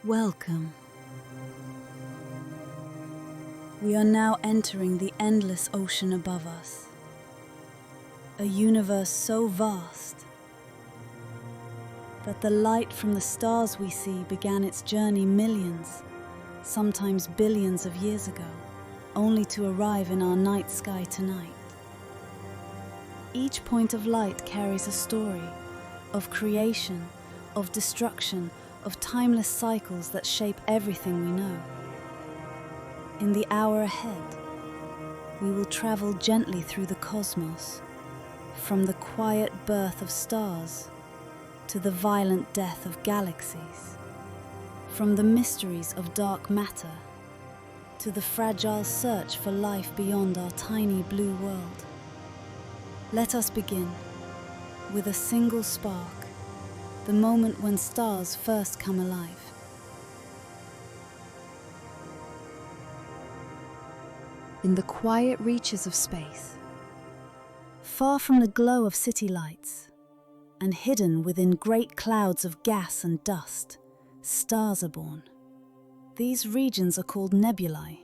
Welcome. We are now entering the endless ocean above us. A universe so vast that the light from the stars we see began its journey millions, sometimes billions of years ago, only to arrive in our night sky tonight. Each point of light carries a story of creation, of destruction, of timeless cycles that shape everything we know. In the hour ahead, we will travel gently through the cosmos, from the quiet birth of stars to the violent death of galaxies, from the mysteries of dark matter to the fragile search for life beyond our tiny blue world. Let us begin with a single spark, the moment when stars first come alive. In the quiet reaches of space, far from the glow of city lights, and hidden within great clouds of gas and dust, stars are born. These regions are called nebulae,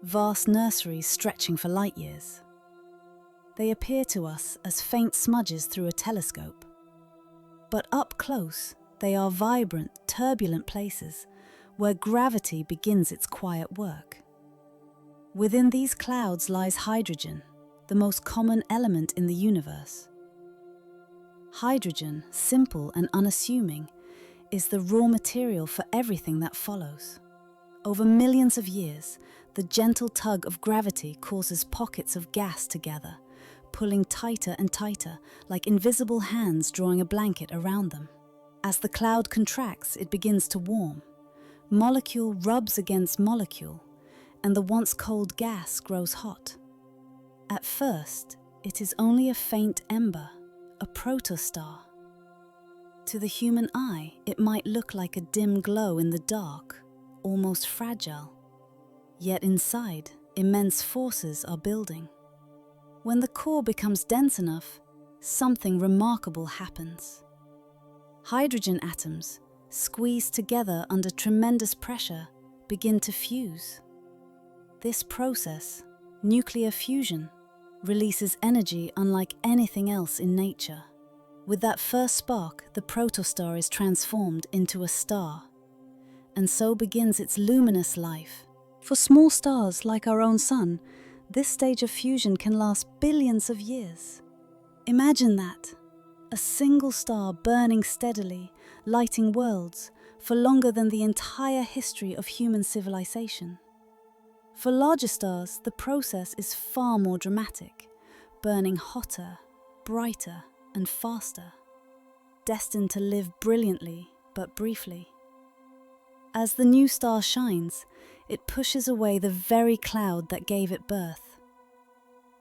vast nurseries stretching for light years. They appear to us as faint smudges through a telescope. But up close, they are vibrant, turbulent places where gravity begins its quiet work. Within these clouds lies hydrogen, the most common element in the universe. Hydrogen, simple and unassuming, is the raw material for everything that follows. Over millions of years, the gentle tug of gravity causes pockets of gas to gather, pulling tighter and tighter, like invisible hands drawing a blanket around them. As the cloud contracts, it begins to warm. Molecule rubs against molecule, and the once cold gas grows hot. At first, it is only a faint ember, a protostar. To the human eye, it might look like a dim glow in the dark, almost fragile. Yet inside, immense forces are building. When the core becomes dense enough, something remarkable happens. Hydrogen atoms, squeezed together under tremendous pressure, begin to fuse. This process, nuclear fusion, releases energy unlike anything else in nature. With that first spark, the protostar is transformed into a star, and so begins its luminous life. For small stars like our own Sun, this stage of fusion can last billions of years. Imagine that, a single star burning steadily, lighting worlds for longer than the entire history of human civilization. For larger stars, the process is far more dramatic, burning hotter, brighter, and faster, destined to live brilliantly but briefly. As the new star shines, it pushes away the very cloud that gave it birth.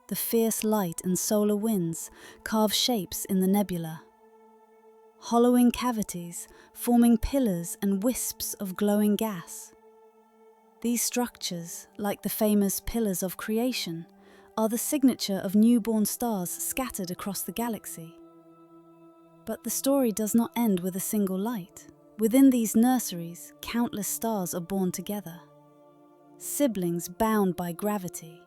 The fierce light and solar winds carve shapes in the nebula, hollowing cavities, forming pillars and wisps of glowing gas. These structures, like the famous pillars of creation, are the signature of newborn stars scattered across the galaxy. But the story does not end with a single light. Within these nurseries, countless stars are born together, siblings bound by gravity.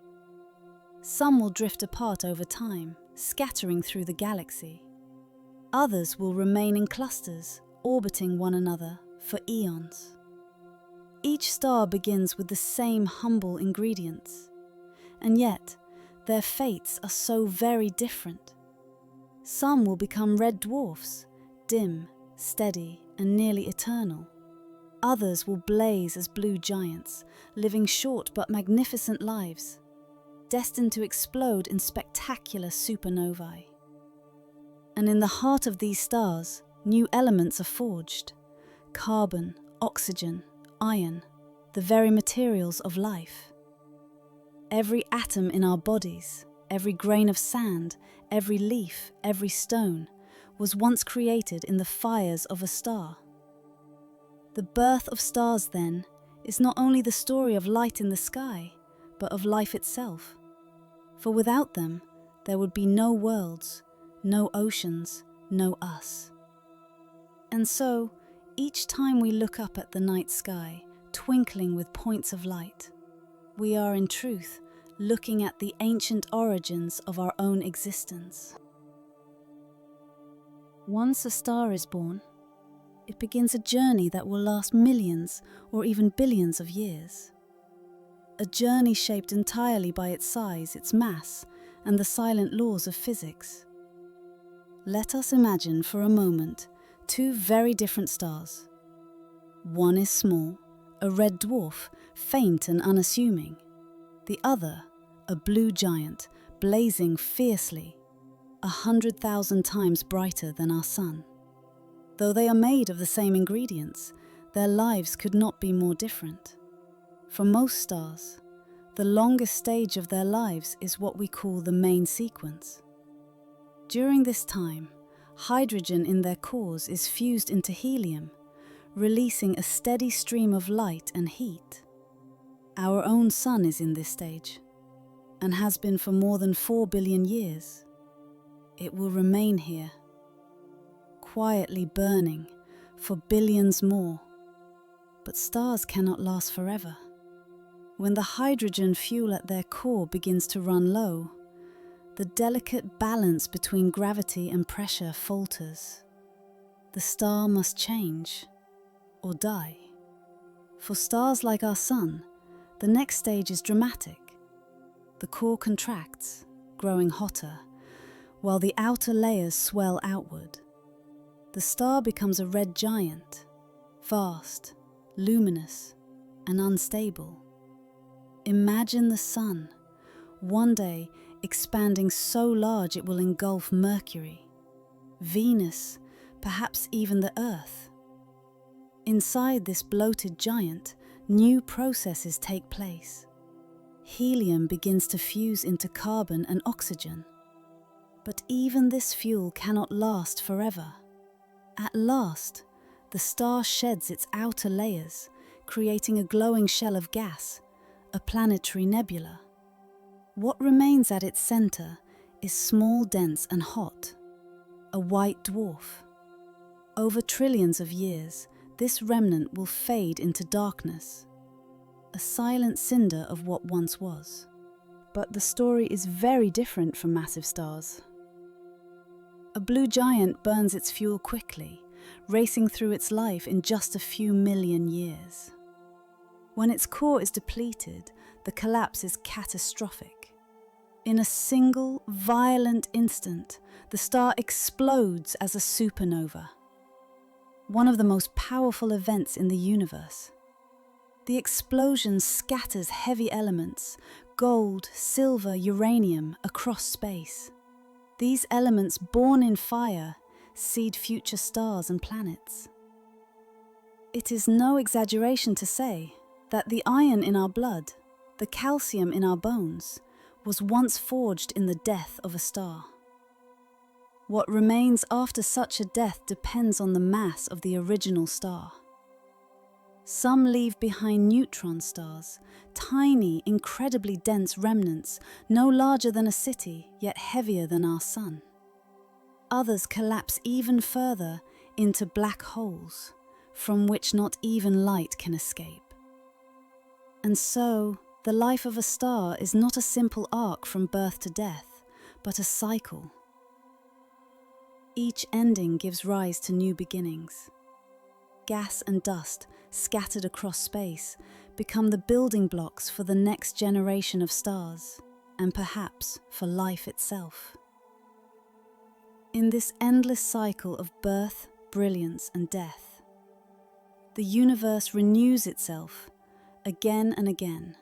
Some will drift apart over time, scattering through the galaxy. Others will remain in clusters, orbiting one another for eons. Each star begins with the same humble ingredients, and yet their fates are so very different. Some will become red dwarfs, dim, steady, and nearly eternal. Others will blaze as blue giants, living short but magnificent lives, destined to explode in spectacular supernovae. And in the heart of these stars, new elements are forged: carbon, oxygen, iron, the very materials of life. Every atom in our bodies, every grain of sand, every leaf, every stone, was once created in the fires of a star. The birth of stars, then, is not only the story of light in the sky, but of life itself. For without them, there would be no worlds, no oceans, no us. And so, Each time we look up at the night sky, twinkling with points of light, we are in truth looking at the ancient origins of our own existence. Once a star is born, it begins a journey that will last millions or even billions of years. A journey shaped entirely by its size, its mass, and the silent laws of physics. Let us imagine for a moment two very different stars. One is small, a red dwarf, faint and unassuming. The other, a blue giant, blazing fiercely, 100,000 times brighter than our sun. Though they are made of the same ingredients, their lives could not be more different. For most stars, the longest stage of their lives is what we call the main sequence. During this time, hydrogen in their cores is fused into helium, releasing a steady stream of light and heat. Our own sun is in this stage, and has been for more than 4 billion years. It will remain here, quietly burning for billions more. But stars cannot last forever. When the hydrogen fuel at their core begins to run low, the delicate balance between gravity and pressure falters. The star must change or die. For stars like our sun, the next stage is dramatic. The core contracts, growing hotter, while the outer layers swell outward. The star becomes a red giant, vast, luminous, and unstable. Imagine the sun, one day expanding so large it will engulf Mercury, Venus, perhaps even the Earth. Inside this bloated giant, new processes take place. Helium begins to fuse into carbon and oxygen. But even this fuel cannot last forever. At last, the star sheds its outer layers, creating a glowing shell of gas, a planetary nebula. What remains at its center is small, dense, and hot, a white dwarf. Over trillions of years, this remnant will fade into darkness, a silent cinder of what once was. But the story is very different from massive stars. A blue giant burns its fuel quickly, racing through its life in just a few million years. When its core is depleted, the collapse is catastrophic. In a single, violent instant, the star explodes as a supernova, one of the most powerful events in the universe. The explosion scatters heavy elements, gold, silver, uranium, across space. These elements, born in fire, seed future stars and planets. It is no exaggeration to say that the iron in our blood, the calcium in our bones, was once forged in the death of a star. What remains after such a death depends on the mass of the original star. Some leave behind neutron stars, tiny, incredibly dense remnants, no larger than a city, yet heavier than our sun. Others collapse even further into black holes, from which not even light can escape. And so, the life of a star is not a simple arc from birth to death, but a cycle. Each ending gives rise to new beginnings. Gas and dust, scattered across space, become the building blocks for the next generation of stars, and perhaps for life itself. In this endless cycle of birth, brilliance, and death, the universe renews itself again and again.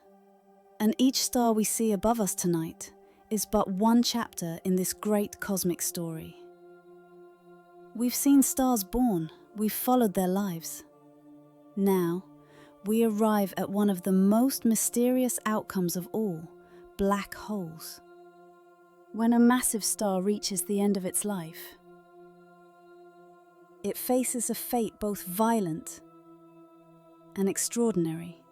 And each star we see above us tonight is but one chapter in this great cosmic story. We've seen stars born, we've followed their lives. Now, we arrive at one of the most mysterious outcomes of all, black holes. When a massive star reaches the end of its life, it faces a fate both violent and extraordinary.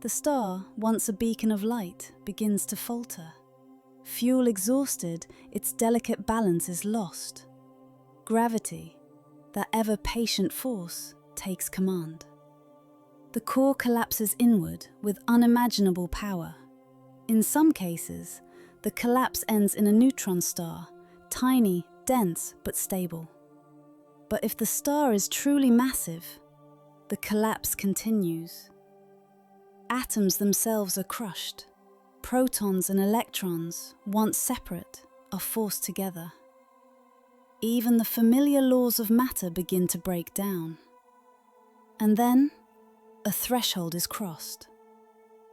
The star, once a beacon of light, begins to falter. Fuel exhausted, its delicate balance is lost. Gravity, that ever-patient force takes command. The core collapses inward with unimaginable power. In some cases, the collapse ends in a neutron star, tiny, dense, but stable. But if the star is truly massive, the collapse continues. Atoms themselves are crushed. Protons and electrons, once separate, are forced together. Even the familiar laws of matter begin to break down. And then, a threshold is crossed.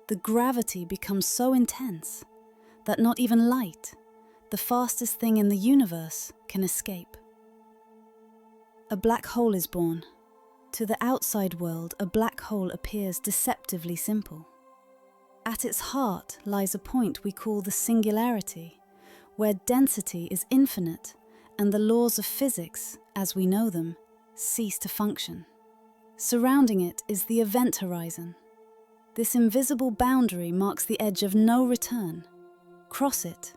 The gravity becomes so intense that not even light, the fastest thing in the universe, can escape. A black hole is born. To the outside world, a black hole appears deceptively simple. At its heart lies a point we call the singularity, where density is infinite and the laws of physics, as we know them, cease to function. Surrounding it is the event horizon. This invisible boundary marks the edge of no return. Cross it,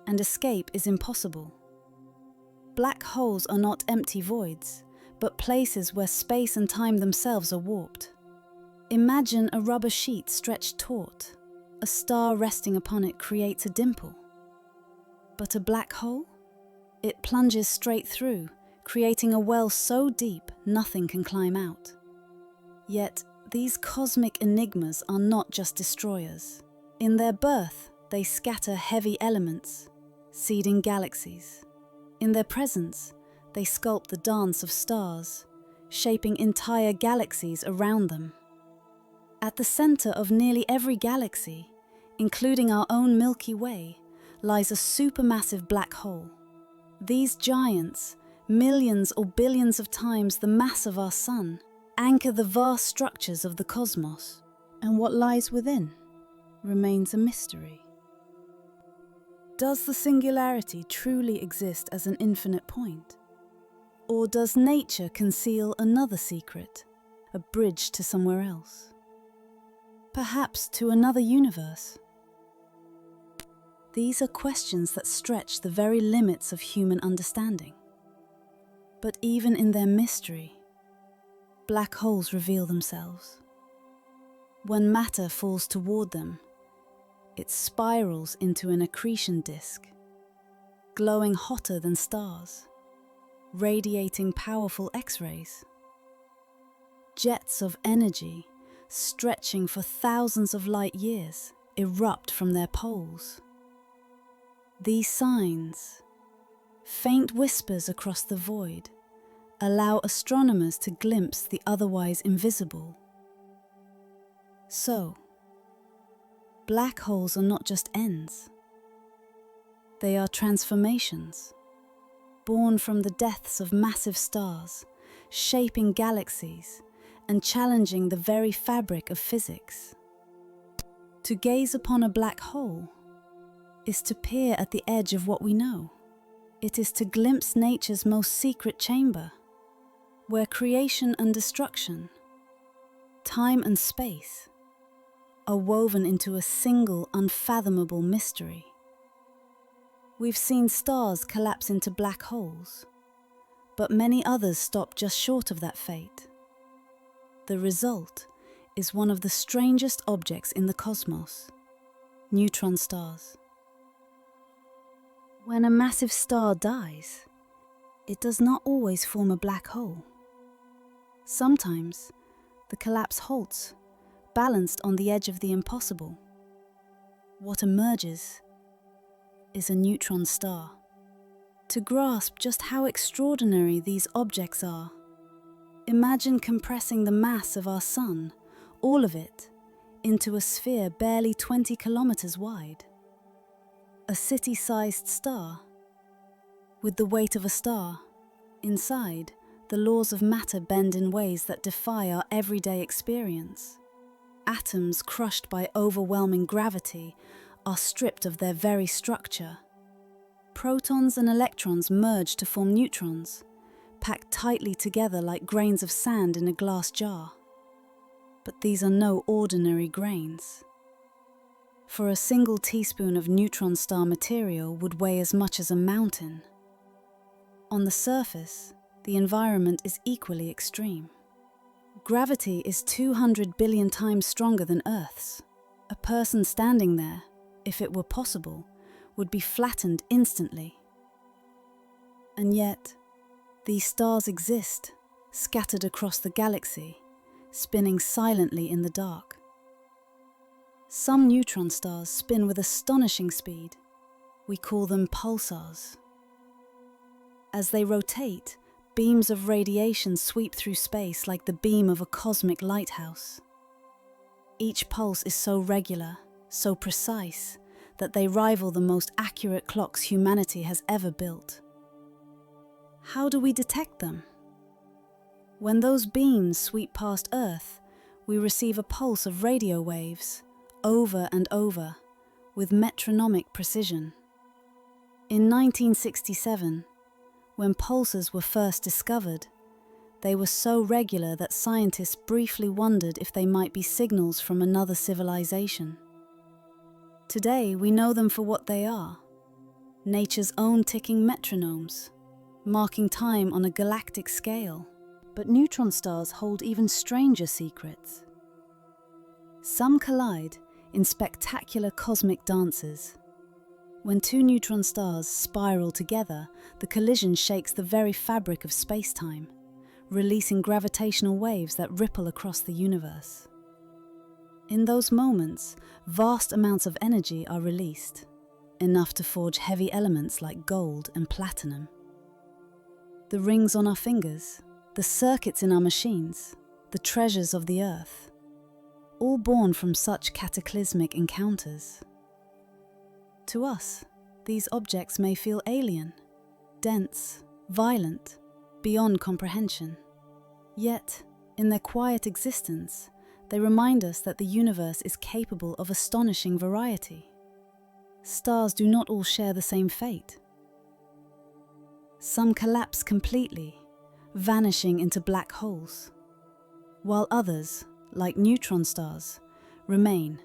and escape is impossible. Black holes are not empty voids, but places where space and time themselves are warped. Imagine a rubber sheet stretched taut. A star resting upon it creates a dimple. But a black hole? It plunges straight through, creating a well so deep nothing can climb out. Yet, these cosmic enigmas are not just destroyers. In their birth, they scatter heavy elements, seeding galaxies. In their presence, they sculpt the dance of stars, shaping entire galaxies around them. At the center of nearly every galaxy, including our own Milky Way, lies a supermassive black hole. These giants, millions or billions of times the mass of our Sun, anchor the vast structures of the cosmos, and what lies within remains a mystery. Does the singularity truly exist as an infinite point? Or does nature conceal another secret, a bridge to somewhere else? Perhaps to another universe? These are questions that stretch the very limits of human understanding. But even in their mystery, black holes reveal themselves. When matter falls toward them, it spirals into an accretion disk, glowing hotter than stars, radiating powerful X-rays. Jets of energy, stretching for thousands of light years, erupt from their poles. These signs, faint whispers across the void, allow astronomers to glimpse the otherwise invisible. So, black holes are not just ends. They are transformations, born from the deaths of massive stars, shaping galaxies and challenging the very fabric of physics. To gaze upon a black hole is to peer at the edge of what we know. It is to glimpse nature's most secret chamber, where creation and destruction, time and space, are woven into a single unfathomable mystery. We've seen stars collapse into black holes, but many others stop just short of that fate. The result is one of the strangest objects in the cosmos, neutron stars. When a massive star dies, it does not always form a black hole. Sometimes, the collapse halts, balanced on the edge of the impossible. What emerges is a neutron star. To grasp just how extraordinary these objects are, imagine compressing the mass of our Sun, all of it, into a sphere barely 20 kilometers wide. A city-sized star, with the weight of a star. Inside, the laws of matter bend in ways that defy our everyday experience. Atoms crushed by overwhelming gravity are stripped of their very structure. Protons and electrons merge to form neutrons, packed tightly together like grains of sand in a glass jar. But these are no ordinary grains. For a single teaspoon of neutron star material would weigh as much as a mountain. On the surface, the environment is equally extreme. Gravity is 200 billion times stronger than Earth's. A person standing there, if it were possible, would be flattened instantly. And yet, these stars exist, scattered across the galaxy, spinning silently in the dark. Some neutron stars spin with astonishing speed. We call them pulsars. As they rotate, beams of radiation sweep through space like the beam of a cosmic lighthouse. Each pulse is so regular, so precise, that they rival the most accurate clocks humanity has ever built. How do we detect them? When those beams sweep past Earth, we receive a pulse of radio waves, over and over, with metronomic precision. In 1967, when pulsars were first discovered, they were so regular that scientists briefly wondered if they might be signals from another civilization. Today, we know them for what they are: nature's own ticking metronomes, marking time on a galactic scale. But neutron stars hold even stranger secrets. Some collide in spectacular cosmic dances. When two neutron stars spiral together, the collision shakes the very fabric of space-time, releasing gravitational waves that ripple across the universe. In those moments, vast amounts of energy are released, enough to forge heavy elements like gold and platinum. The rings on our fingers, the circuits in our machines, the treasures of the Earth, all born from such cataclysmic encounters. To us, these objects may feel alien, dense, violent, beyond comprehension. Yet, in their quiet existence, they remind us that the universe is capable of astonishing variety. Stars do not all share the same fate. Some collapse completely, vanishing into black holes, while others, like neutron stars, remain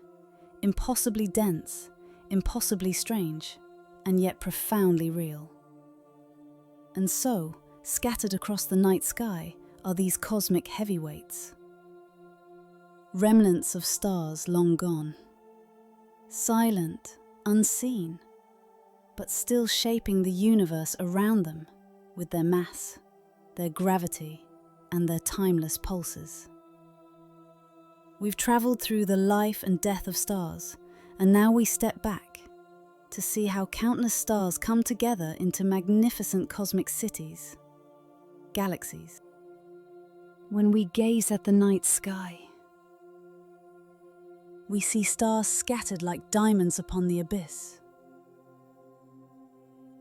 impossibly dense, impossibly strange, and yet profoundly real. And so, scattered across the night sky are these cosmic heavyweights, remnants of stars long gone, silent, unseen, but still shaping the universe around them with their mass, their gravity, and their timeless pulses. We've traveled through the life and death of stars, and now we step back to see how countless stars come together into magnificent cosmic cities, galaxies. When we gaze at the night sky, we see stars scattered like diamonds upon the abyss.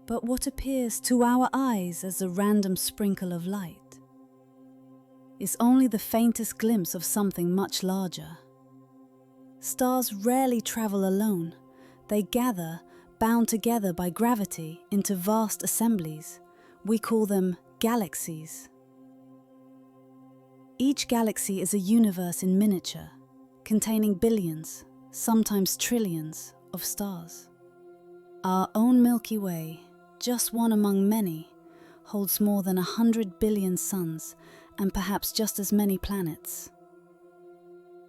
But what appears to our eyes as a random sprinkle of light is only the faintest glimpse of something much larger. Stars rarely travel alone. They gather, bound together by gravity, into vast assemblies. We call them galaxies. Each galaxy is a universe in miniature, containing billions, sometimes trillions, of stars. Our own Milky Way, just one among many, holds more than 100 billion suns and perhaps just as many planets.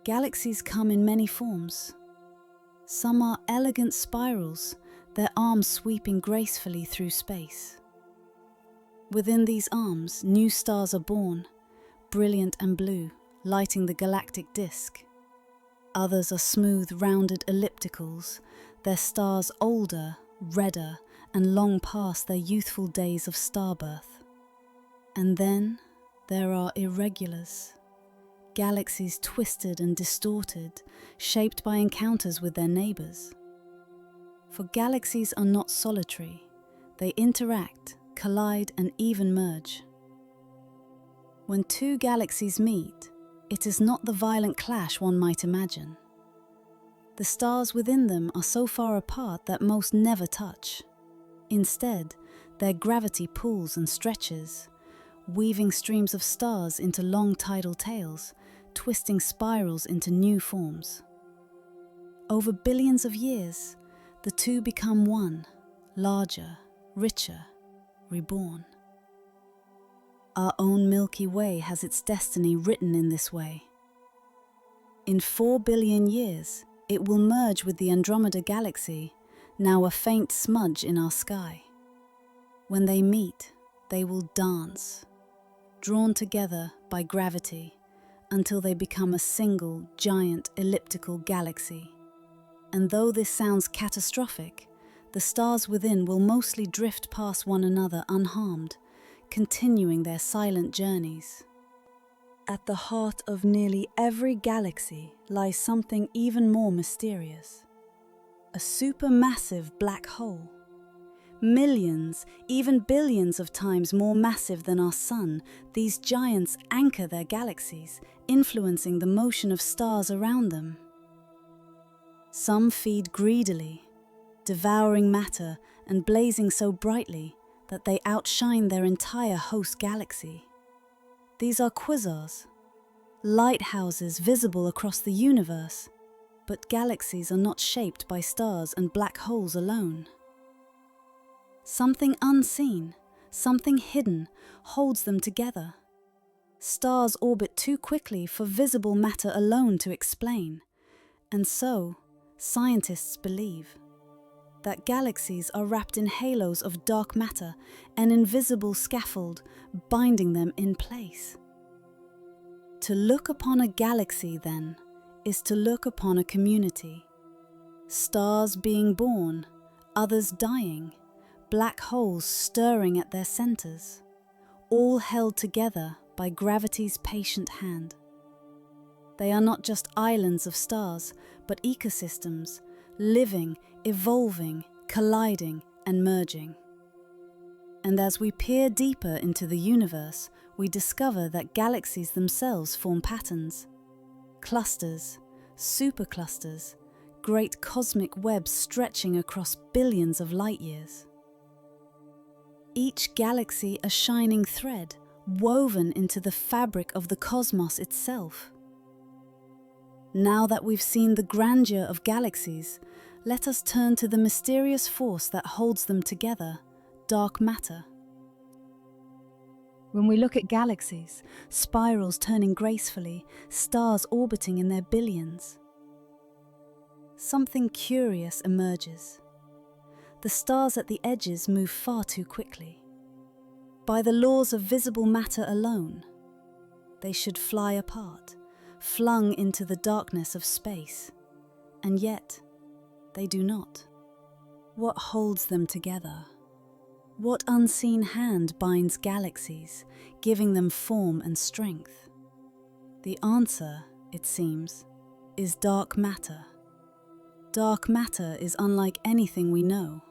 Galaxies come in many forms. Some are elegant spirals, their arms sweeping gracefully through space. Within these arms, new stars are born, brilliant and blue, lighting the galactic disk. Others are smooth, rounded ellipticals, their stars older, redder, and long past their youthful days of starbirth. And then there are irregulars, galaxies twisted and distorted, shaped by encounters with their neighbors. For galaxies are not solitary, they interact, collide, and even merge. When two galaxies meet, it is not the violent clash one might imagine. The stars within them are so far apart that most never touch. Instead, their gravity pulls and stretches, weaving streams of stars into long tidal tails, twisting spirals into new forms. Over billions of years, the two become one, larger, richer, reborn. Our own Milky Way has its destiny written in this way. In 4 billion years, it will merge with the Andromeda Galaxy, now a faint smudge in our sky. When they meet, they will dance, drawn together by gravity, until they become a single, giant, elliptical galaxy. And though this sounds catastrophic, the stars within will mostly drift past one another unharmed, continuing their silent journeys. At the heart of nearly every galaxy lies something even more mysterious: a supermassive black hole. Millions, even billions of times more massive than our Sun, these giants anchor their galaxies, influencing the motion of stars around them. Some feed greedily, devouring matter and blazing so brightly that they outshine their entire host galaxy. These are quasars, lighthouses visible across the universe, but galaxies are not shaped by stars and black holes alone. Something unseen, something hidden, holds them together. Stars orbit too quickly for visible matter alone to explain, and so scientists believe that galaxies are wrapped in halos of dark matter, an invisible scaffold binding them in place. To look upon a galaxy, then, is to look upon a community. Stars being born, others dying, black holes stirring at their centers, all held together by gravity's patient hand. They are not just islands of stars, but ecosystems, living, evolving, colliding, and merging. And as we peer deeper into the universe, we discover that galaxies themselves form patterns, clusters, superclusters, great cosmic webs stretching across billions of light years. Each galaxy a shining thread, woven into the fabric of the cosmos itself. Now that we've seen the grandeur of galaxies, let us turn to the mysterious force that holds them together, dark matter. When we look at galaxies, spirals turning gracefully, stars orbiting in their billions, something curious emerges. The stars at the edges move far too quickly. By the laws of visible matter alone, they should fly apart, flung into the darkness of space, and yet they do not. What holds them together? What unseen hand binds galaxies, giving them form and strength? The answer, it seems, is dark matter. Dark matter is unlike anything we know.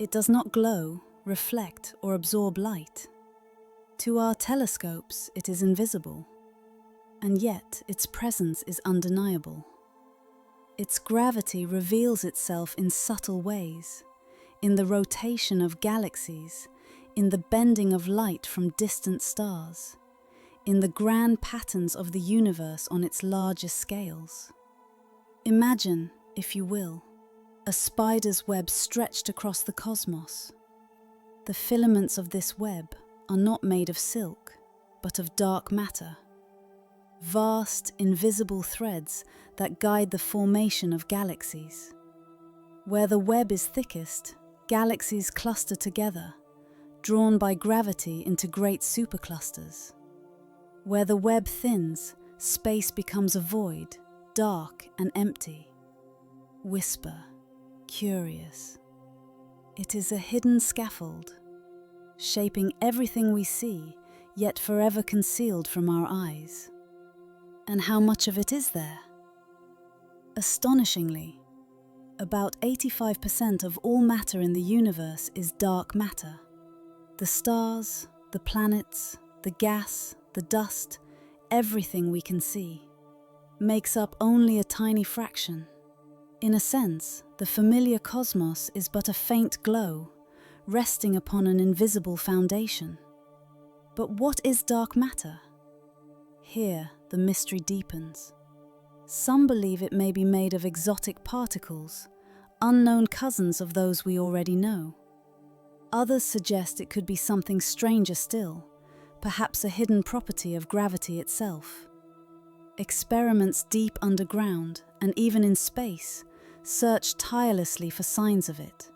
It does not glow, reflect, or absorb light. To our telescopes, it is invisible, and yet its presence is undeniable. Its gravity reveals itself in subtle ways, in the rotation of galaxies, in the bending of light from distant stars, in the grand patterns of the universe on its largest scales. Imagine, if you will, a spider's web stretched across the cosmos. The filaments of this web are not made of silk, but of dark matter. Vast, invisible threads that guide the formation of galaxies. Where the web is thickest, galaxies cluster together, drawn by gravity into great superclusters. Where the web thins, space becomes a void, dark and empty. Whisper, curious. It is a hidden scaffold, shaping everything we see, yet forever concealed from our eyes. And how much of it is there? Astonishingly, about 85% of all matter in the universe is dark matter. The stars, the planets, the gas, the dust, everything we can see, makes up only a tiny fraction. In a sense, the familiar cosmos is but a faint glow, resting upon an invisible foundation. But what is dark matter? Here, the mystery deepens. Some believe it may be made of exotic particles, unknown cousins of those we already know. Others suggest it could be something stranger still, perhaps a hidden property of gravity itself. Experiments deep underground, and even in space, search tirelessly for signs of it,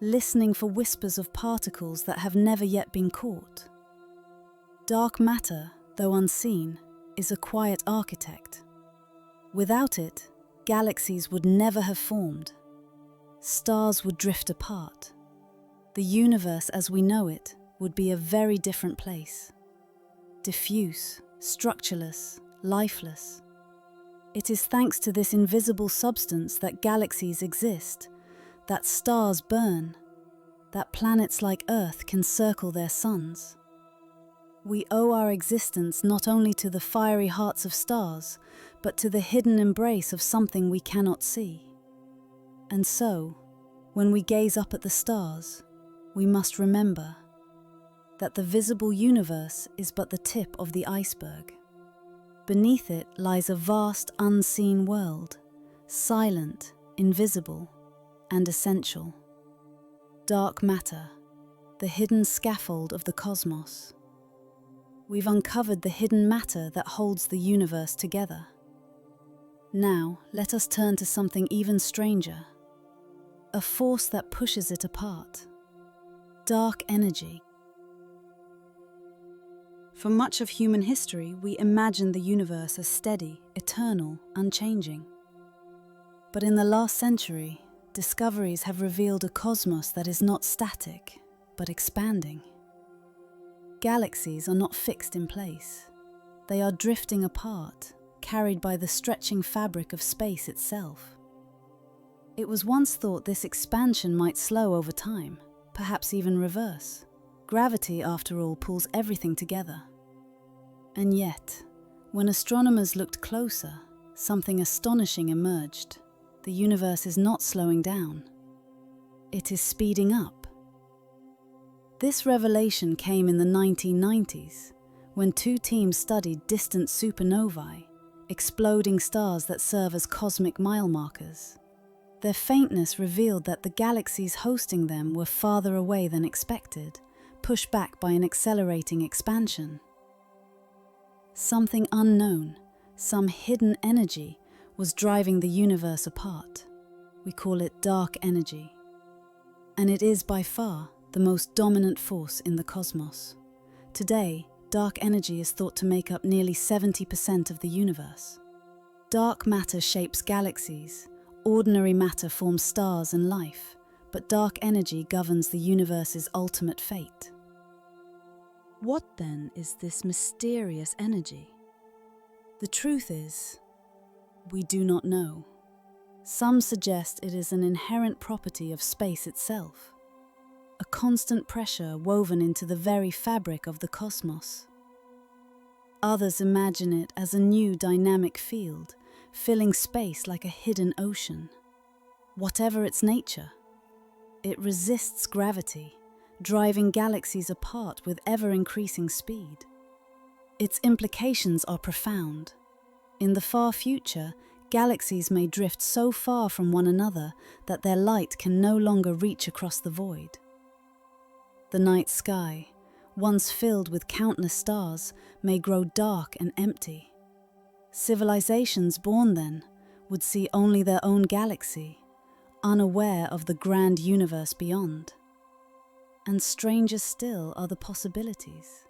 listening for whispers of particles that have never yet been caught. Dark matter, though unseen, is a quiet architect. Without it, galaxies would never have formed. Stars would drift apart. The universe as we know it would be a very different place. Diffuse, structureless, lifeless. It is thanks to this invisible substance that galaxies exist, that stars burn, that planets like Earth can circle their suns. We owe our existence not only to the fiery hearts of stars, but to the hidden embrace of something we cannot see. And so, when we gaze up at the stars, we must remember that the visible universe is but the tip of the iceberg. Beneath it lies a vast, unseen world, silent, invisible, and essential. Dark matter, the hidden scaffold of the cosmos. We've uncovered the hidden matter that holds the universe together. Now, let us turn to something even stranger, a force that pushes it apart. Dark energy. For much of human history, we imagined the universe as steady, eternal, unchanging. But in the last century, discoveries have revealed a cosmos that is not static, but expanding. Galaxies are not fixed in place. They are drifting apart, carried by the stretching fabric of space itself. It was once thought this expansion might slow over time, perhaps even reverse. Gravity, after all, pulls everything together. And yet, when astronomers looked closer, something astonishing emerged. The universe is not slowing down. It is speeding up. This revelation came in the 1990s, when two teams studied distant supernovae, exploding stars that serve as cosmic mile markers. Their faintness revealed that the galaxies hosting them were farther away than expected, pushed back by an accelerating expansion. Something unknown, some hidden energy, was driving the universe apart. We call it dark energy. And it is by far the most dominant force in the cosmos. Today, dark energy is thought to make up nearly 70% of the universe. Dark matter shapes galaxies, ordinary matter forms stars and life, but dark energy governs the universe's ultimate fate. What then is this mysterious energy? The truth is, we do not know. Some suggest it is an inherent property of space itself, a constant pressure woven into the very fabric of the cosmos. Others imagine it as a new dynamic field, filling space like a hidden ocean. Whatever its nature, it resists gravity, driving galaxies apart with ever-increasing speed. Its implications are profound. In the far future, galaxies may drift so far from one another that their light can no longer reach across the void. The night sky, once filled with countless stars, may grow dark and empty. Civilizations born then would see only their own galaxy, unaware of the grand universe beyond. And stranger still are the possibilities.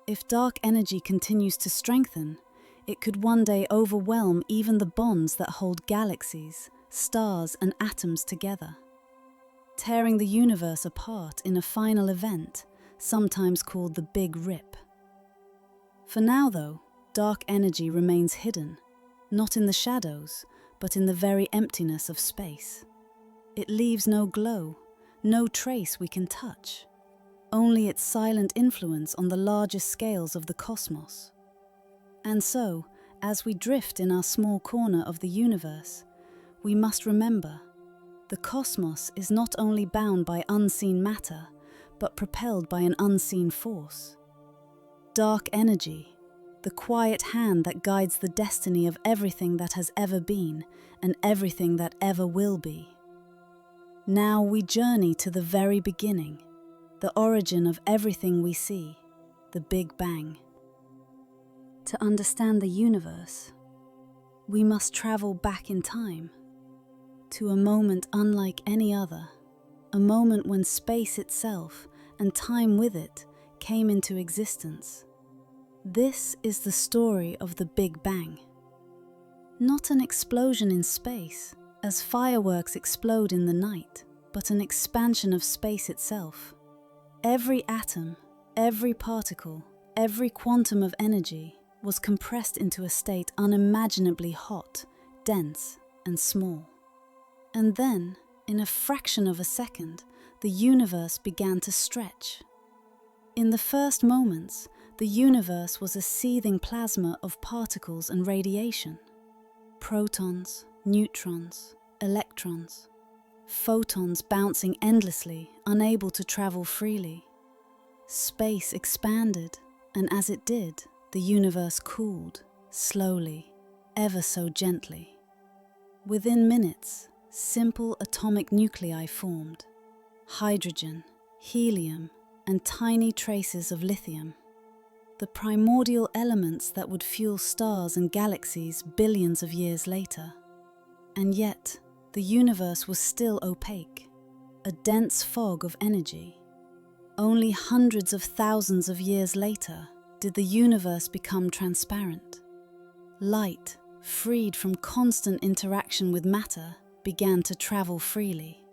If dark energy continues to strengthen, it could one day overwhelm even the bonds that hold galaxies, stars, and atoms together, tearing the universe apart in a final event, sometimes called the Big Rip. For now, though, dark energy remains hidden, not in the shadows, but in the very emptiness of space. It leaves no glow, no trace we can touch, only its silent influence on the largest scales of the cosmos. And so, as we drift in our small corner of the universe, we must remember, the cosmos is not only bound by unseen matter, but propelled by an unseen force. Dark energy, the quiet hand that guides the destiny of everything that has ever been and everything that ever will be. Now we journey to the very beginning, the origin of everything we see, the Big Bang. To understand the universe, we must travel back in time, to a moment unlike any other, a moment when space itself and time with it came into existence. This is the story of the Big Bang. Not an explosion in space, as fireworks explode in the night, but an expansion of space itself. Every atom, every particle, every quantum of energy was compressed into a state unimaginably hot, dense, and small. And then, in a fraction of a second, the universe began to stretch. In the first moments, the universe was a seething plasma of particles and radiation. Protons, neutrons, electrons, photons bouncing endlessly, unable to travel freely. Space expanded, and as it did, the universe cooled, slowly, ever so gently. Within minutes, simple atomic nuclei formed: hydrogen, helium, and tiny traces of lithium. The primordial elements that would fuel stars and galaxies billions of years later. And yet, the universe was still opaque, a dense fog of energy. Only hundreds of thousands of years later did the universe become transparent. Light, freed from constant interaction with matter, began to travel freely.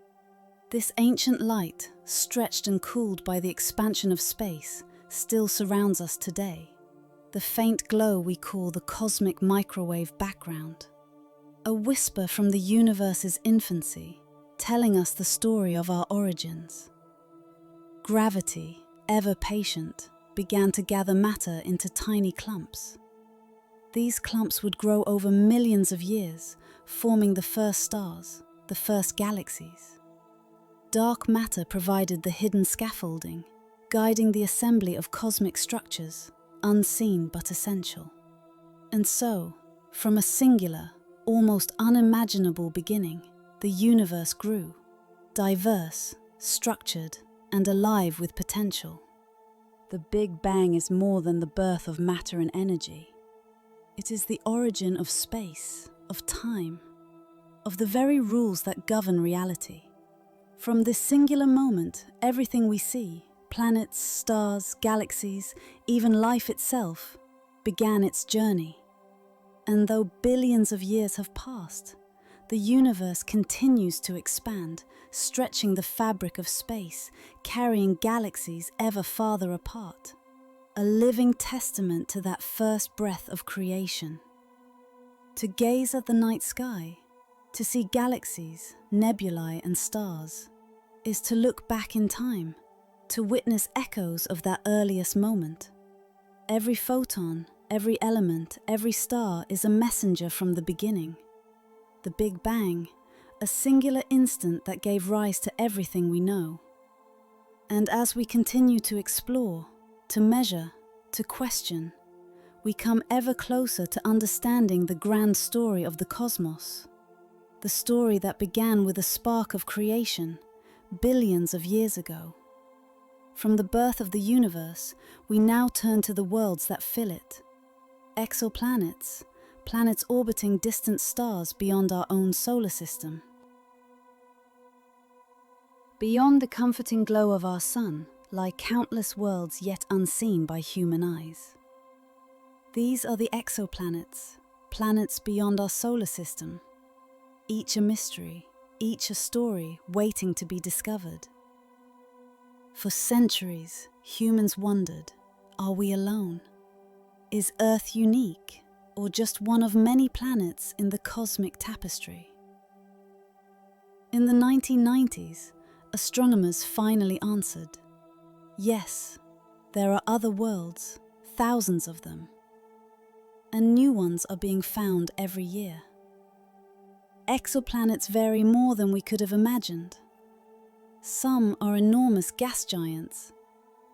This ancient light, stretched and cooled by the expansion of space, still surrounds us today. The faint glow we call the cosmic microwave background. A whisper from the universe's infancy, telling us the story of our origins. Gravity, ever patient, began to gather matter into tiny clumps. These clumps would grow over millions of years, forming the first stars, the first galaxies. Dark matter provided the hidden scaffolding, guiding the assembly of cosmic structures, unseen but essential. And so, from a singular, almost unimaginable beginning, the universe grew, diverse, structured, and alive with potential. The Big Bang is more than the birth of matter and energy. It is the origin of space, of time, of the very rules that govern reality. From this singular moment, everything we see, planets, stars, galaxies, even life itself, began its journey. And though billions of years have passed, the universe continues to expand, stretching the fabric of space, carrying galaxies ever farther apart. A living testament to that first breath of creation. To gaze at the night sky, to see galaxies, nebulae, and stars, is to look back in time, to witness echoes of that earliest moment. Every photon, every element, every star is a messenger from the beginning. The Big Bang, a singular instant that gave rise to everything we know. And as we continue to explore, to measure, to question, we come ever closer to understanding the grand story of the cosmos. The story that began with a spark of creation, billions of years ago. From the birth of the universe, we now turn to the worlds that fill it. Exoplanets, planets orbiting distant stars beyond our own solar system. Beyond the comforting glow of our sun lie countless worlds yet unseen by human eyes. These are the exoplanets, planets beyond our solar system. Each a mystery, each a story waiting to be discovered. For centuries, humans wondered, are we alone? Is Earth unique, or just one of many planets in the cosmic tapestry? In the 1990s, astronomers finally answered, yes, there are other worlds, thousands of them, and new ones are being found every year. Exoplanets vary more than we could have imagined. Some are enormous gas giants,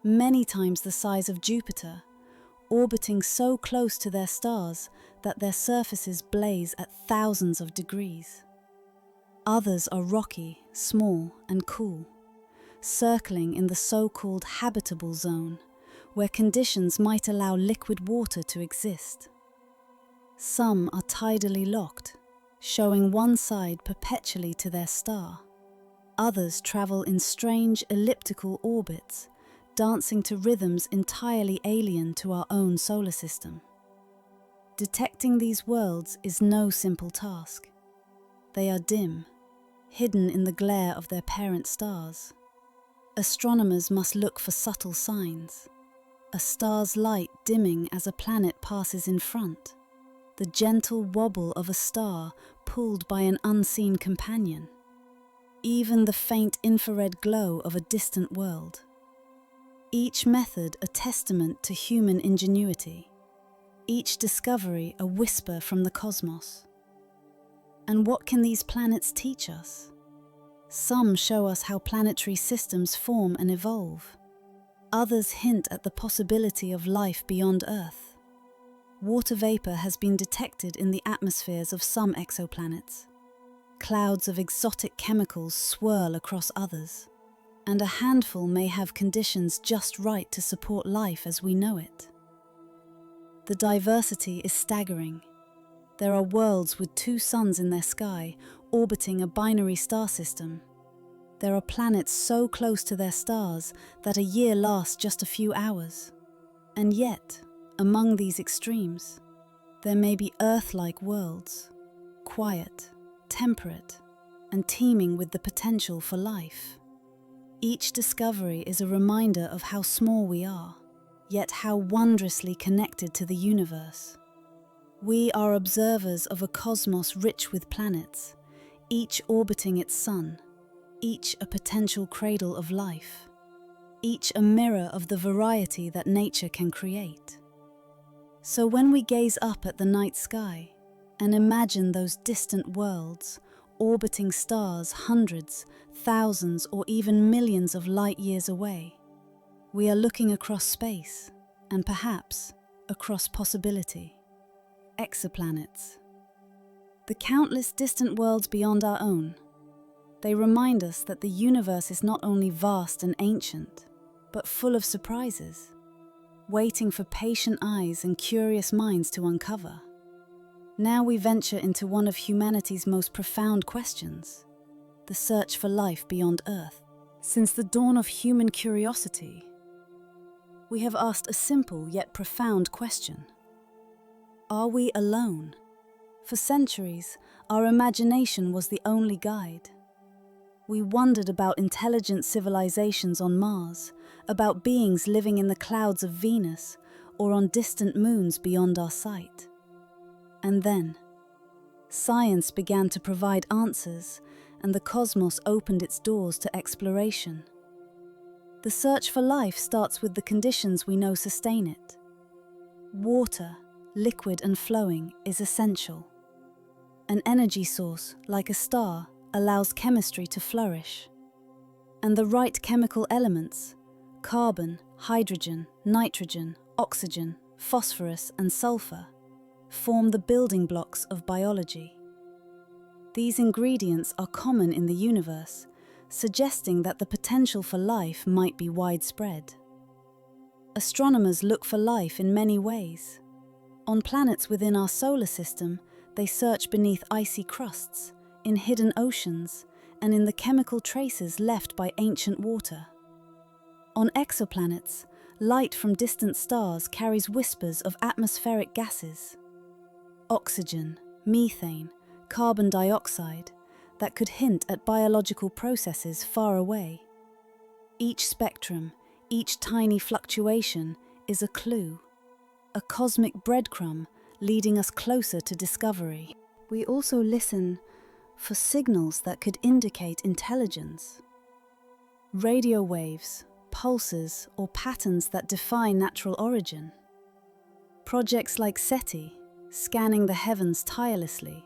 many times the size of Jupiter, orbiting so close to their stars that their surfaces blaze at thousands of degrees. Others are rocky, small, and cool, circling in the so-called habitable zone, where conditions might allow liquid water to exist. Some are tidally locked, showing one side perpetually to their star. Others travel in strange elliptical orbits, dancing to rhythms entirely alien to our own solar system. Detecting these worlds is no simple task. They are dim, hidden in the glare of their parent stars. Astronomers must look for subtle signs. A star's light dimming as a planet passes in front. The gentle wobble of a star pulled by an unseen companion. Even the faint infrared glow of a distant world. Each method a testament to human ingenuity. Each discovery a whisper from the cosmos. And what can these planets teach us? Some show us how planetary systems form and evolve. Others hint at the possibility of life beyond Earth. Water vapor has been detected in the atmospheres of some exoplanets. Clouds of exotic chemicals swirl across others, and a handful may have conditions just right to support life as we know it. The diversity is staggering. There are worlds with 2 suns in their sky, orbiting a binary star system. There are planets so close to their stars that a year lasts just a few hours. And yet, among these extremes, there may be Earth-like worlds, quiet, temperate, and teeming with the potential for life. Each discovery is a reminder of how small we are, yet how wondrously connected to the universe. We are observers of a cosmos rich with planets, each orbiting its sun, each a potential cradle of life, each a mirror of the variety that nature can create. So when we gaze up at the night sky and imagine those distant worlds, orbiting stars hundreds, thousands, or even millions of light years away, we are looking across space and perhaps across possibility. Exoplanets. The countless distant worlds beyond our own. They remind us that the universe is not only vast and ancient, but full of surprises, waiting for patient eyes and curious minds to uncover. Now we venture into one of humanity's most profound questions, the search for life beyond Earth. Since the dawn of human curiosity, we have asked a simple yet profound question. Are we alone? For centuries, our imagination was the only guide. We wondered about intelligent civilizations on Mars, about beings living in the clouds of Venus, or on distant moons beyond our sight. And then, science began to provide answers, and the cosmos opened its doors to exploration. The search for life starts with the conditions we know sustain it. Water, liquid and flowing, is essential. An energy source, like a star, allows chemistry to flourish. And the right chemical elements, carbon, hydrogen, nitrogen, oxygen, phosphorus, and sulfur, form the building blocks of biology. These ingredients are common in the universe, suggesting that the potential for life might be widespread. Astronomers look for life in many ways. On planets within our solar system, they search beneath icy crusts, in hidden oceans, and in the chemical traces left by ancient water. On exoplanets, light from distant stars carries whispers of atmospheric gases. Oxygen, methane, carbon dioxide, that could hint at biological processes far away. Each spectrum, each tiny fluctuation is a clue, a cosmic breadcrumb leading us closer to discovery. We also listen for signals that could indicate intelligence. Radio waves, pulses, or patterns that defy natural origin. Projects like SETI, scanning the heavens tirelessly,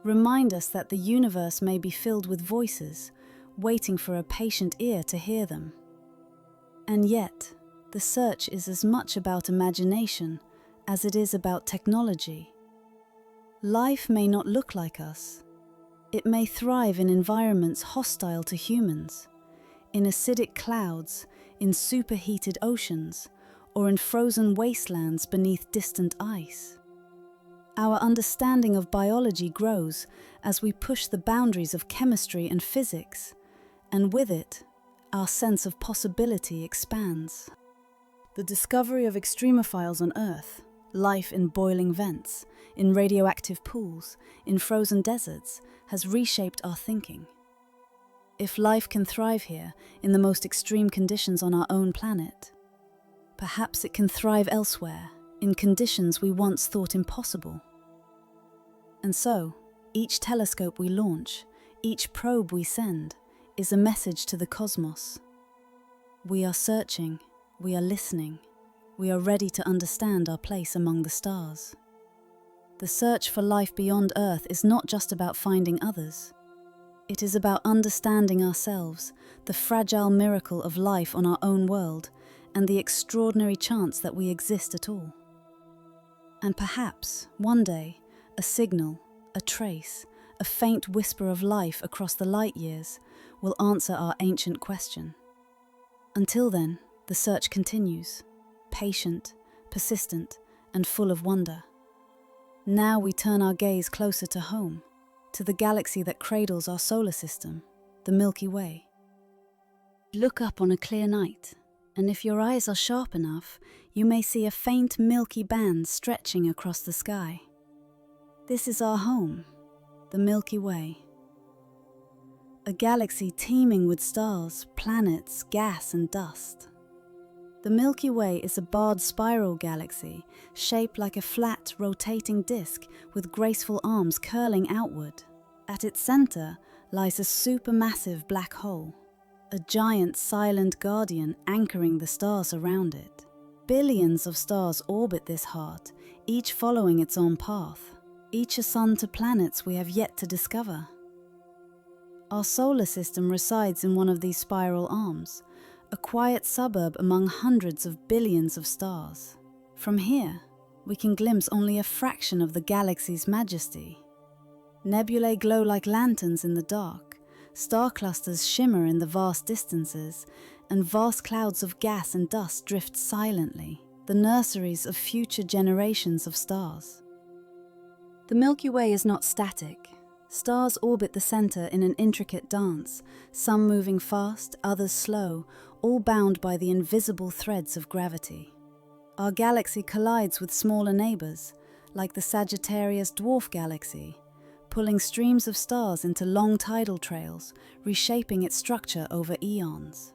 remind us that the universe may be filled with voices, waiting for a patient ear to hear them. And yet, the search is as much about imagination as it is about technology. Life may not look like us. It may thrive in environments hostile to humans, in acidic clouds, in superheated oceans, or in frozen wastelands beneath distant ice. Our understanding of biology grows as we push the boundaries of chemistry and physics, and with it, our sense of possibility expands. The discovery of extremophiles on Earth, life in boiling vents, in radioactive pools, in frozen deserts, has reshaped our thinking. If life can thrive here, in the most extreme conditions on our own planet, perhaps it can thrive elsewhere, in conditions we once thought impossible. And so, each telescope we launch, each probe we send, is a message to the cosmos. We are searching, we are listening, we are ready to understand our place among the stars. The search for life beyond Earth is not just about finding others. It is about understanding ourselves, the fragile miracle of life on our own world, and the extraordinary chance that we exist at all. And perhaps, one day, a signal, a trace, a faint whisper of life across the light years will answer our ancient question. Until then, the search continues, patient, persistent, and full of wonder. Now we turn our gaze closer to home, to the galaxy that cradles our solar system, the Milky Way. Look up on a clear night, and if your eyes are sharp enough, you may see a faint milky band stretching across the sky. This is our home, the Milky Way. A galaxy teeming with stars, planets, gas and dust. The Milky Way is a barred spiral galaxy, shaped like a flat, rotating disk with graceful arms curling outward. At its center lies a supermassive black hole, a giant silent guardian anchoring the stars around it. Billions of stars orbit this heart, each following its own path, each a sun to planets we have yet to discover. Our solar system resides in one of these spiral arms, a quiet suburb among hundreds of billions of stars. From here, we can glimpse only a fraction of the galaxy's majesty. Nebulae glow like lanterns in the dark, star clusters shimmer in the vast distances, and vast clouds of gas and dust drift silently, the nurseries of future generations of stars. The Milky Way is not static. Stars orbit the center in an intricate dance, some moving fast, others slow, all bound by the invisible threads of gravity. Our galaxy collides with smaller neighbors, like the Sagittarius dwarf galaxy, pulling streams of stars into long tidal trails, reshaping its structure over eons.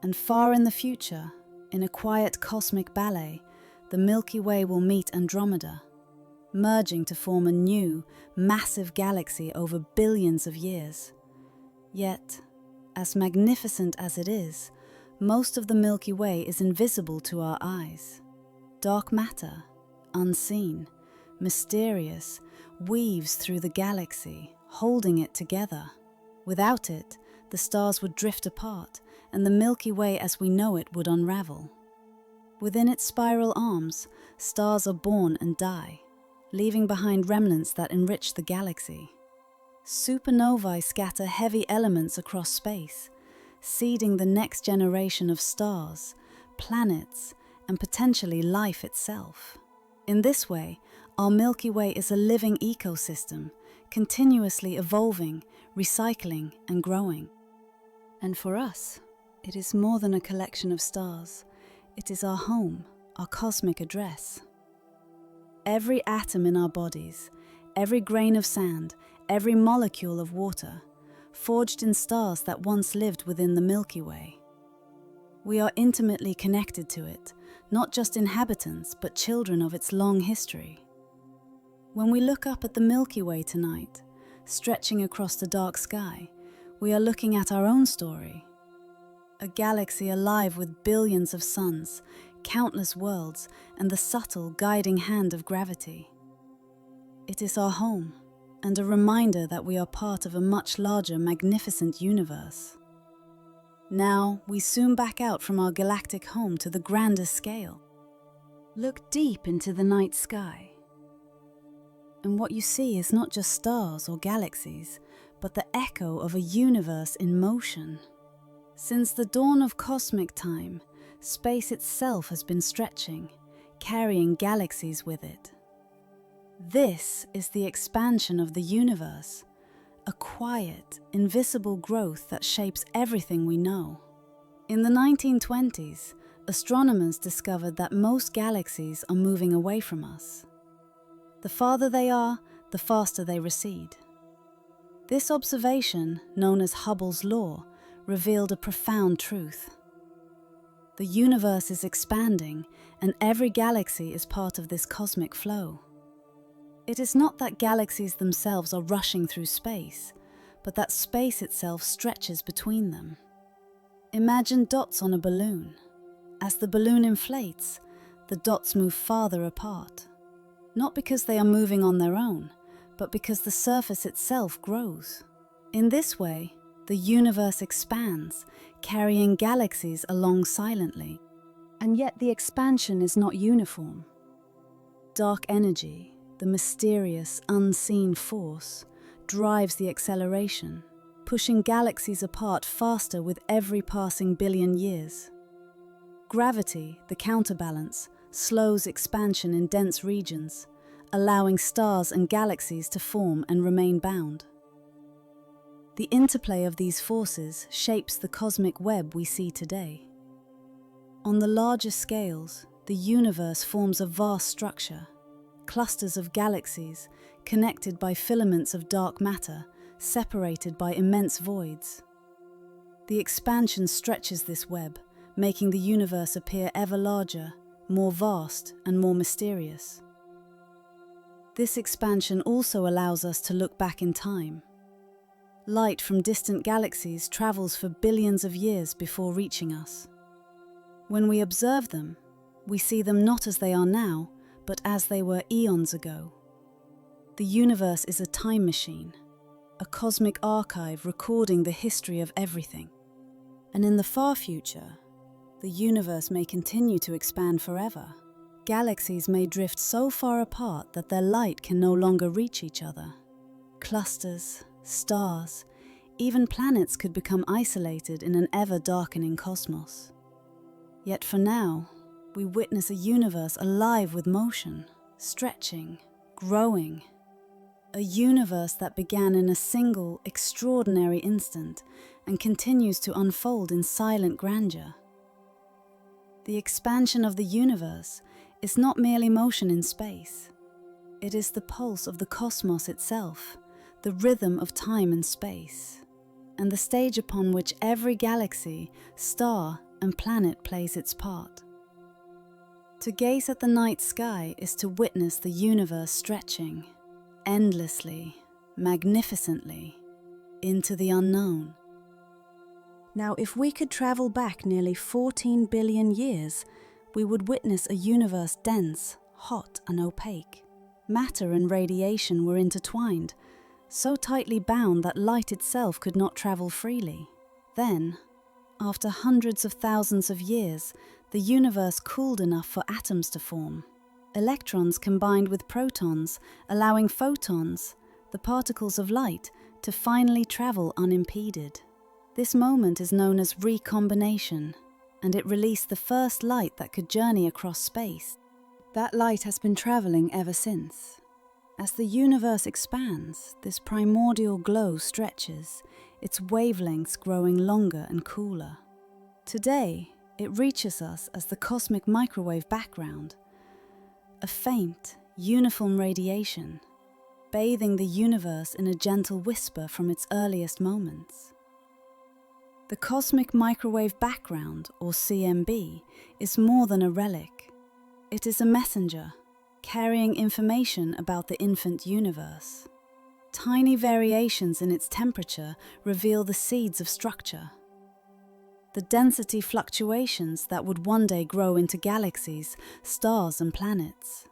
And far in the future, in a quiet cosmic ballet, the Milky Way will meet Andromeda, merging to form a new, massive galaxy over billions of years. Yet, as magnificent as it is, most of the Milky Way is invisible to our eyes. Dark matter, unseen, mysterious, weaves through the galaxy, holding it together. Without it, the stars would drift apart, and the Milky Way as we know it would unravel. Within its spiral arms, stars are born and die, leaving behind remnants that enrich the galaxy. Supernovae scatter heavy elements across space, seeding the next generation of stars, planets, and potentially life itself. In this way, our Milky Way is a living ecosystem, continuously evolving, recycling, and growing. And for us, it is more than a collection of stars. It is our home, our cosmic address. Every atom in our bodies, every grain of sand, every molecule of water, forged in stars that once lived within the Milky Way. We are intimately connected to it, not just inhabitants, but children of its long history. When we look up at the Milky Way tonight, stretching across the dark sky, we are looking at our own story. A galaxy alive with billions of suns, countless worlds, and the subtle guiding hand of gravity. It is our home, and a reminder that we are part of a much larger, magnificent universe. Now, we zoom back out from our galactic home to the grander scale. Look deep into the night sky. And what you see is not just stars or galaxies, but the echo of a universe in motion. Since the dawn of cosmic time, space itself has been stretching, carrying galaxies with it. This is the expansion of the universe, a quiet, invisible growth that shapes everything we know. In the 1920s, astronomers discovered that most galaxies are moving away from us. The farther they are, the faster they recede. This observation, known as Hubble's law, revealed a profound truth. The universe is expanding, and every galaxy is part of this cosmic flow. It is not that galaxies themselves are rushing through space, but that space itself stretches between them. Imagine dots on a balloon. As the balloon inflates, the dots move farther apart, not because they are moving on their own, but because the surface itself grows. In this way, the universe expands, carrying galaxies along silently. And yet the expansion is not uniform. Dark energy, the mysterious, unseen force, drives the acceleration, pushing galaxies apart faster with every passing billion years. Gravity, the counterbalance, slows expansion in dense regions, allowing stars and galaxies to form and remain bound. The interplay of these forces shapes the cosmic web we see today. On the larger scales, the universe forms a vast structure, clusters of galaxies connected by filaments of dark matter, separated by immense voids. The expansion stretches this web, making the universe appear ever larger, more vast, and more mysterious. This expansion also allows us to look back in time. Light from distant galaxies travels for billions of years before reaching us. When we observe them, we see them not as they are now, but as they were eons ago. The universe is a time machine, a cosmic archive recording the history of everything. And in the far future, the universe may continue to expand forever. Galaxies may drift so far apart that their light can no longer reach each other. Clusters, stars, even planets could become isolated in an ever-darkening cosmos. Yet for now, we witness a universe alive with motion, stretching, growing. A universe that began in a single, extraordinary instant and continues to unfold in silent grandeur. The expansion of the universe is not merely motion in space. It is the pulse of the cosmos itself, the rhythm of time and space, and the stage upon which every galaxy, star, and planet plays its part. To gaze at the night sky is to witness the universe stretching, endlessly, magnificently, into the unknown. Now, if we could travel back nearly 14 billion years, we would witness a universe dense, hot, and opaque. Matter and radiation were intertwined, so tightly bound that light itself could not travel freely. Then, after hundreds of thousands of years, the universe cooled enough for atoms to form. Electrons combined with protons, allowing photons, the particles of light, to finally travel unimpeded. This moment is known as recombination, and it released the first light that could journey across space. That light has been traveling ever since. As the universe expands, this primordial glow stretches, its wavelengths growing longer and cooler. Today, it reaches us as the cosmic microwave background, a faint, uniform radiation, bathing the universe in a gentle whisper from its earliest moments. The cosmic microwave background, or CMB, is more than a relic. It is a messenger, carrying information about the infant universe. Tiny variations in its temperature reveal the seeds of structure. The density fluctuations that would one day grow into galaxies, stars, and planets.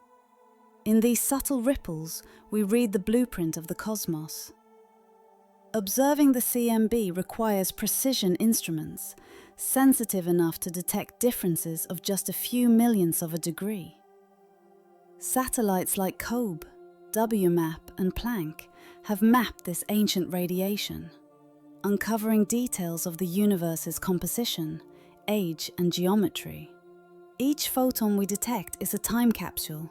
In these subtle ripples, we read the blueprint of the cosmos. Observing the CMB requires precision instruments, sensitive enough to detect differences of just a few millionths of a degree. Satellites like COBE, WMAP, and Planck have mapped this ancient radiation, uncovering details of the universe's composition, age and geometry. Each photon we detect is a time capsule,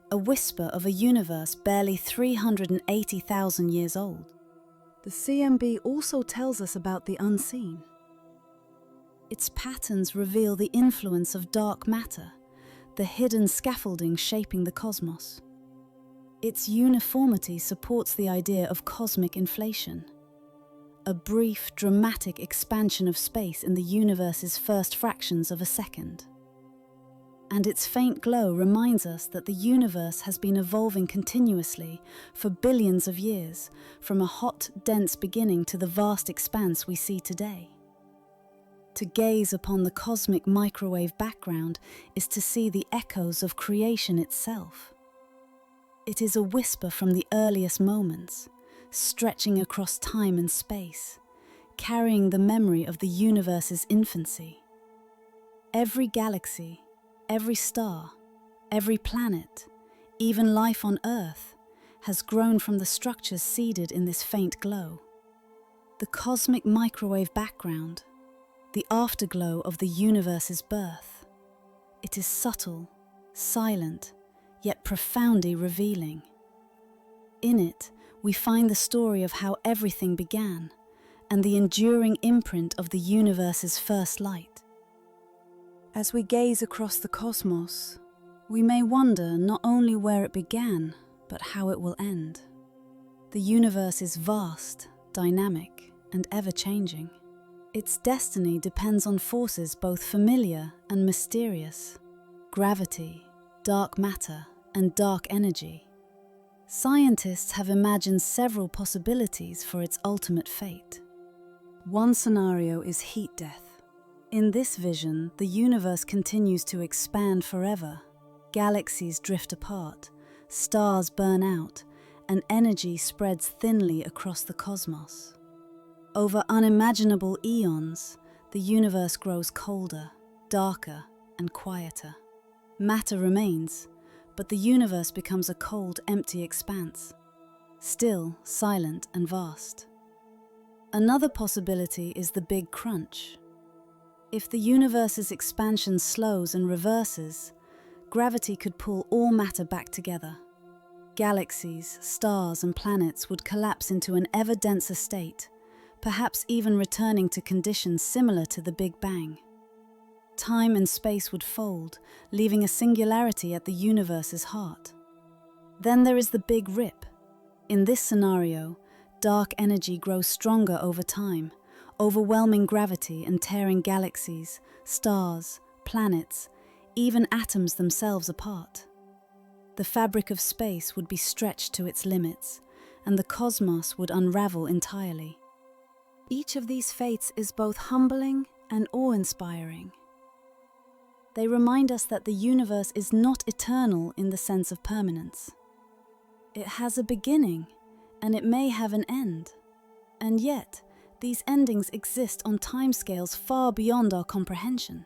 a whisper of a universe barely 380,000 years old. The CMB also tells us about the unseen. Its patterns reveal the influence of dark matter, the hidden scaffolding shaping the cosmos. Its uniformity supports the idea of cosmic inflation, a brief, dramatic expansion of space in the universe's first fractions of a second. And its faint glow reminds us that the universe has been evolving continuously for billions of years, from a hot, dense beginning to the vast expanse we see today. To gaze upon the cosmic microwave background is to see the echoes of creation itself. It is a whisper from the earliest moments, stretching across time and space, carrying the memory of the universe's infancy. Every galaxy, every star, every planet, even life on Earth, has grown from the structures seeded in this faint glow. The cosmic microwave background, the afterglow of the universe's birth. It is subtle, silent, yet profoundly revealing. In it, we find the story of how everything began, and the enduring imprint of the universe's first light. As we gaze across the cosmos, we may wonder not only where it began, but how it will end. The universe is vast, dynamic, and ever-changing. Its destiny depends on forces both familiar and mysterious: gravity, dark matter, and dark energy. Scientists have imagined several possibilities for its ultimate fate. One scenario is heat death. In this vision, the universe continues to expand forever. Galaxies drift apart, stars burn out, and energy spreads thinly across the cosmos. Over unimaginable eons, the universe grows colder, darker, and quieter. Matter remains, but the universe becomes a cold, empty expanse, still, silent, and vast. Another possibility is the Big Crunch. If the universe's expansion slows and reverses, gravity could pull all matter back together. Galaxies, stars, and planets would collapse into an ever denser state, perhaps even returning to conditions similar to the Big Bang. Time and space would fold, leaving a singularity at the universe's heart. Then there is the Big Rip. In this scenario, dark energy grows stronger over time, overwhelming gravity and tearing galaxies, stars, planets, even atoms themselves apart. The fabric of space would be stretched to its limits, and the cosmos would unravel entirely. Each of these fates is both humbling and awe-inspiring. They remind us that the universe is not eternal in the sense of permanence. It has a beginning, and it may have an end. And yet, these endings exist on timescales far beyond our comprehension.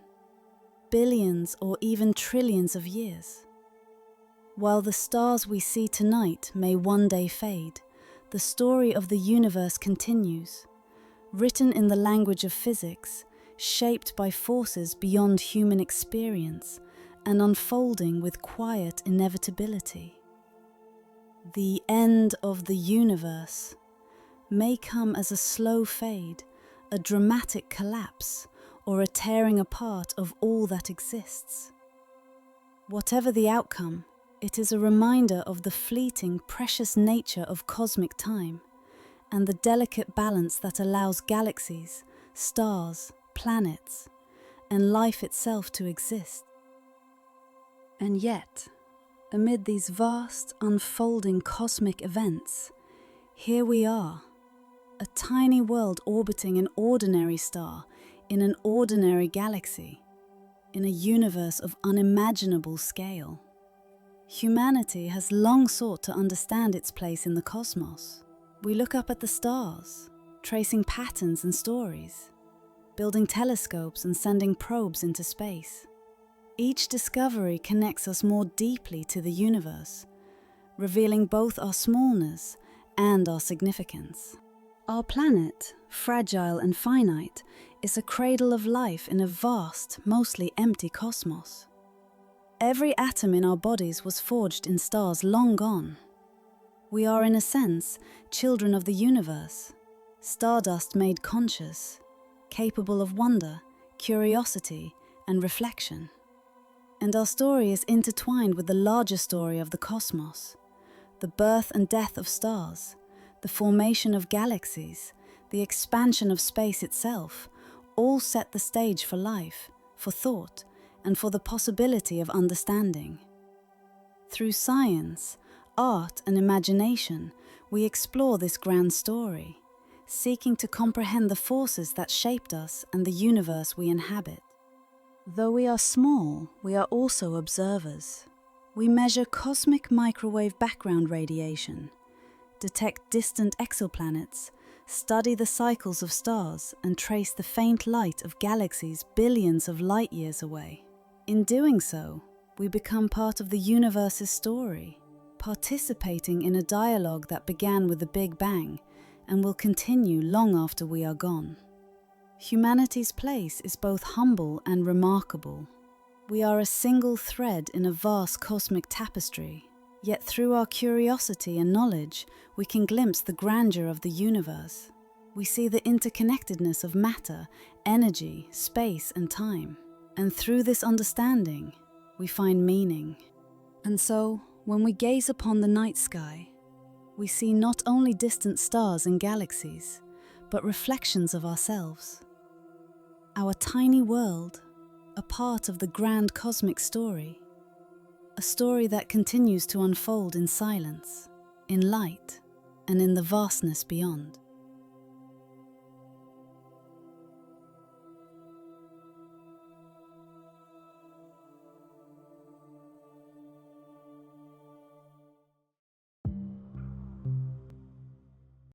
Billions or even trillions of years. While the stars we see tonight may one day fade, the story of the universe continues, written in the language of physics, shaped by forces beyond human experience, and unfolding with quiet inevitability. The end of the universe may come as a slow fade, a dramatic collapse, or a tearing apart of all that exists. Whatever the outcome, it is a reminder of the fleeting, precious nature of cosmic time, and the delicate balance that allows galaxies, stars, planets, and life itself to exist. And yet, amid these vast, unfolding cosmic events, here we are, a tiny world orbiting an ordinary star in an ordinary galaxy, in a universe of unimaginable scale. Humanity has long sought to understand its place in the cosmos. We look up at the stars, tracing patterns and stories, building telescopes and sending probes into space. Each discovery connects us more deeply to the universe, revealing both our smallness and our significance. Our planet, fragile and finite, is a cradle of life in a vast, mostly empty cosmos. Every atom in our bodies was forged in stars long gone. We are, in a sense, children of the universe, stardust made conscious, capable of wonder, curiosity, and reflection. And our story is intertwined with the larger story of the cosmos, the birth and death of stars, the formation of galaxies, the expansion of space itself, all set the stage for life, for thought, and for the possibility of understanding. Through science, art, and imagination, we explore this grand story, seeking to comprehend the forces that shaped us and the universe we inhabit. Though we are small, we are also observers. We measure cosmic microwave background radiation, detect distant exoplanets, study the cycles of stars, and trace the faint light of galaxies billions of light years away. In doing so, we become part of the universe's story, participating in a dialogue that began with the Big Bang and will continue long after we are gone. Humanity's place is both humble and remarkable. We are a single thread in a vast cosmic tapestry, yet through our curiosity and knowledge, we can glimpse the grandeur of the universe. We see the interconnectedness of matter, energy, space, and time. And through this understanding, we find meaning. And so, when we gaze upon the night sky, we see not only distant stars and galaxies, but reflections of ourselves. Our tiny world, a part of the grand cosmic story, a story that continues to unfold in silence, in light, and in the vastness beyond.